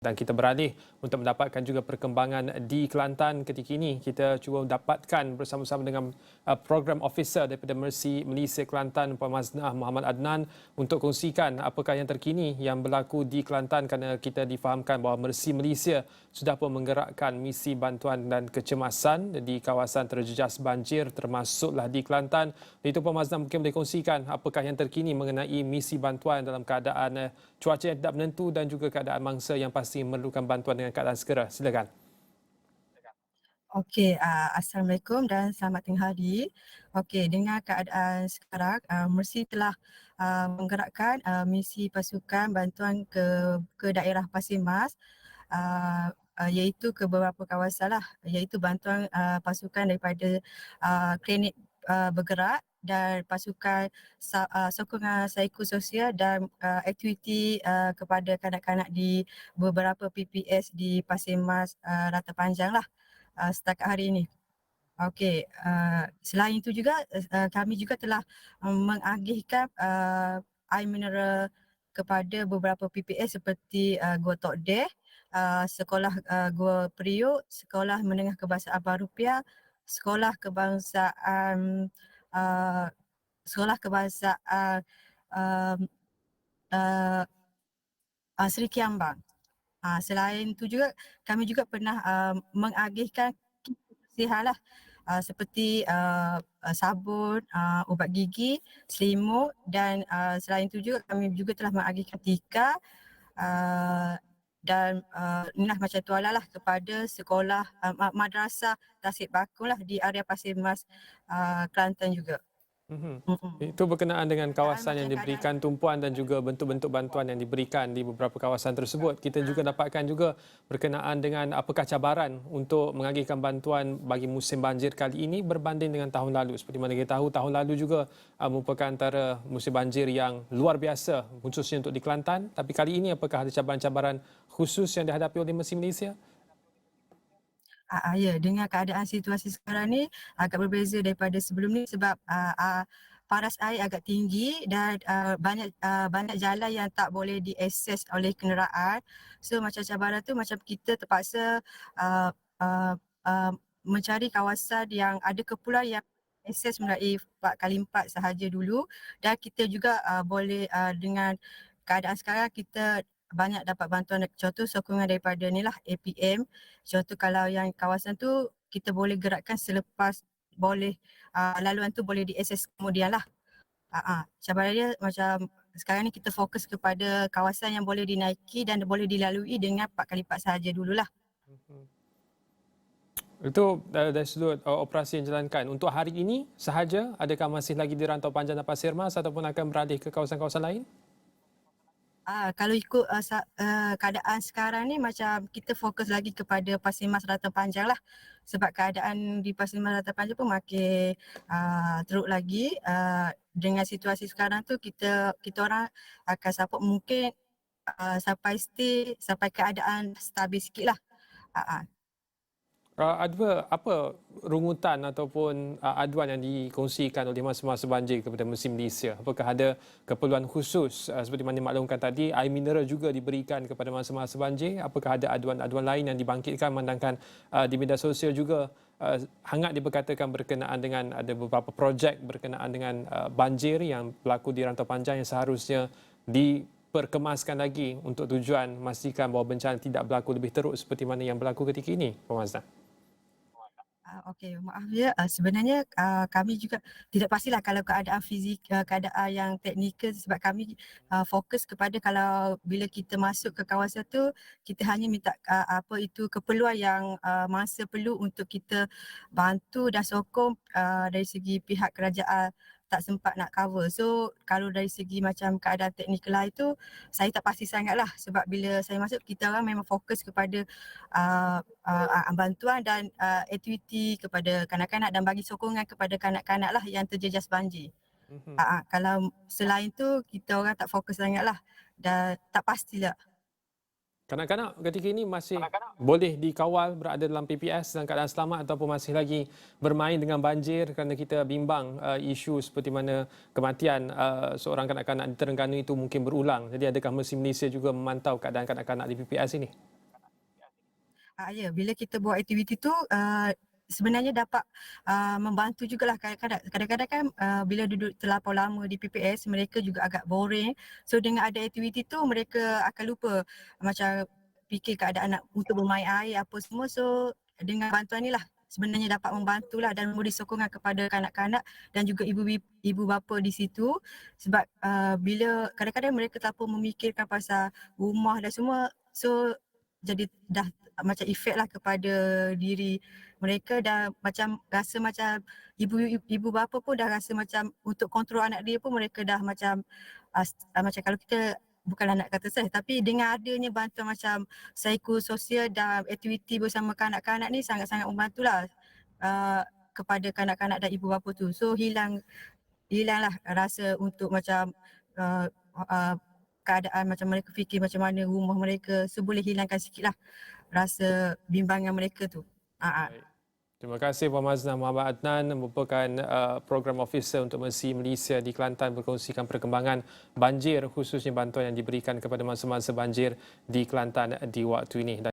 Dan kita beralih untuk mendapatkan juga perkembangan di Kelantan ketika ini. Kita cuba dapatkan bersama-sama dengan program officer daripada Mercy Malaysia Kelantan, Puan Maznah Muhammad Adnan, untuk kongsikan apakah yang terkini yang berlaku di Kelantan, kerana kita difahamkan bahawa Mercy Malaysia sudah pun menggerakkan misi bantuan dan kecemasan di kawasan terjejas banjir termasuklah di Kelantan. Itu Puan Maznah mungkin boleh kongsikan apakah yang terkini mengenai misi bantuan dalam keadaan cuaca yang tidak menentu dan juga keadaan mangsa yang pasti memerlukan bantuan dengan keadaan segera. Silakan. Okey, Assalamualaikum dan selamat tengah hari. Okey, dengan keadaan sekarang, Mercy telah menggerakkan misi pasukan bantuan ke daerah Pasir Mas, iaitu ke beberapa kawasan lah, iaitu bantuan pasukan daripada klinik bergerak dan pasukan sokongan psikososial dan aktiviti kepada kanak-kanak di beberapa PPS di Pasir Mas Rata Panjang lah. Setakat hari ini. Okey, selain itu juga kami juga telah mengagihkan air mineral kepada beberapa PPS seperti Gua Tok Deh, Sekolah Gua Periuk, Sekolah Menengah Kebangsaan Barupiah, Sekolah Kebangsaan uh, Sekolah Kebangsaan um, uh, Seri Kiambang. Selain itu juga kami juga pernah mengagihkan kit kebersihan lah, seperti sabun, ubat gigi, selimut dan selain itu juga kami juga telah mengagihkan tikar dan inilah macam tuala lah kepada sekolah madrasah Tasik Bakung lah di area Pasir Mas, Kelantan juga. Itu berkenaan dengan Keadaan kawasan macam yang keadaan diberikan tumpuan dan juga bentuk-bentuk bantuan yang diberikan di beberapa kawasan tersebut. Kita juga dapatkan juga berkenaan dengan apakah cabaran untuk mengagihkan bantuan bagi musim banjir kali ini berbanding dengan tahun lalu. Seperti mana kita tahu, tahun lalu juga merupakan antara musim banjir yang luar biasa khususnya untuk di Kelantan. Tapi kali ini apakah ada cabaran-cabaran khusus yang dihadapi oleh Mercy Malaysia? Ya, dengan keadaan situasi sekarang ni agak berbeza daripada sebelum ni sebab paras air agak tinggi dan banyak jalan yang tak boleh diakses oleh kenderaan. So macam cabaran tu macam kita terpaksa uh, uh, uh, mencari kawasan yang ada keperluan yang akses melalui 4x4 sahaja dulu, dan kita juga boleh dengan keadaan sekarang kita banyak dapat bantuan, contoh sokongan daripada ni lah APM. Contoh kalau yang kawasan tu kita boleh gerakkan selepas boleh laluan tu boleh diakses kemudian lah. Cabaran dia macam sekarang ni kita fokus kepada kawasan yang boleh dinaiki dan boleh dilalui dengan 4x4 sahaja dululah. Itu dari sudut operasi yang dijalankan. Untuk hari ini sahaja, adakah masih lagi di Rantau Panjang dan Pasir Mas ataupun akan beralih ke kawasan-kawasan lain? Kalau ikut keadaan sekarang ni macam kita fokus lagi kepada Pasir Mas Rata Panjang lah, sebab keadaan di Pasir Mas Rata Panjang pun makin teruk lagi. Dengan situasi sekarang tu kita orang akan support mungkin sampai keadaan stabil sikit lah. Ada apa rungutan ataupun aduan yang dikongsikan oleh masa-masa banjir kepada Mercy Malaysia? Apakah ada keperluan khusus seperti mana dimaklumkan tadi, air mineral juga diberikan kepada masa-masa banjir? Apakah ada aduan-aduan lain yang dibangkitkan, memandangkan di media sosial juga hangat diperkatakan berkenaan dengan ada beberapa projek berkenaan dengan banjir yang berlaku di Rantau Panjang yang seharusnya diperkemaskan lagi untuk tujuan memastikan bahawa bencana tidak berlaku lebih teruk seperti mana yang berlaku ketika ini, Puan Maznah? Okey, maaf ya, sebenarnya kami juga tidak pastilah kalau keadaan keadaan yang teknikal, sebab kami fokus kepada kalau bila kita masuk ke kawasan tu, kita hanya minta apa itu keperluan yang masa perlu untuk kita bantu dan sokong dari segi pihak kerajaan tak sempat nak cover. So kalau dari segi macam keadaan teknikal itu, saya tak pasti sangatlah, sebab bila saya masuk kita orang memang fokus kepada bantuan dan aktiviti kepada kanak-kanak dan bagi sokongan kepada kanak-kanak lah yang terjejas banjir. Kalau selain tu kita orang tak fokus sangatlah dan tak pastilah. Kanak-kanak ketika ini masih boleh dikawal berada dalam PPS dalam keadaan selamat ataupun masih lagi bermain dengan banjir kerana kita bimbang isu seperti mana kematian seorang kanak-kanak di Terengganu itu mungkin berulang. Jadi adakah Mercy Malaysia juga memantau keadaan kanak-kanak di PPS ini? Ya, bila kita buat aktiviti tu sebenarnya dapat membantu jugalah. Kadang-kadang kan bila duduk terlampau lama di PPS, mereka juga agak boring. So dengan ada aktiviti tu mereka akan lupa macam fikir keadaan nak untuk bermain air apa semua. So dengan bantuan ni lah sebenarnya dapat membantulah dan memberi sokongan kepada kanak-kanak dan juga ibu bapa di situ, sebab bila kadang-kadang mereka terlampau memikirkan pasal rumah dan semua, so jadi dah macam efek lah kepada diri mereka, dan macam rasa macam ibu bapa pun dah rasa macam untuk kontrol anak dia pun mereka dah macam macam kalau kita bukanlah nak kata stres, tapi dengan adanya bantuan macam psikososial dan aktiviti bersama kanak-kanak ni sangat-sangat membantulah kepada kanak-kanak dan ibu bapa tu. So hilanglah rasa untuk macam keadaan macam mereka fikir macam mana rumah mereka, so boleh hilangkan sikitlah rasa bimbangan mereka tu. Baik. Terima kasih Puan Maznah Muhammad Adnan, merupakan program officer untuk Mercy Malaysia di Kelantan, berkongsikan perkembangan banjir, khususnya bantuan yang diberikan kepada masa-masa banjir di Kelantan di waktu ini.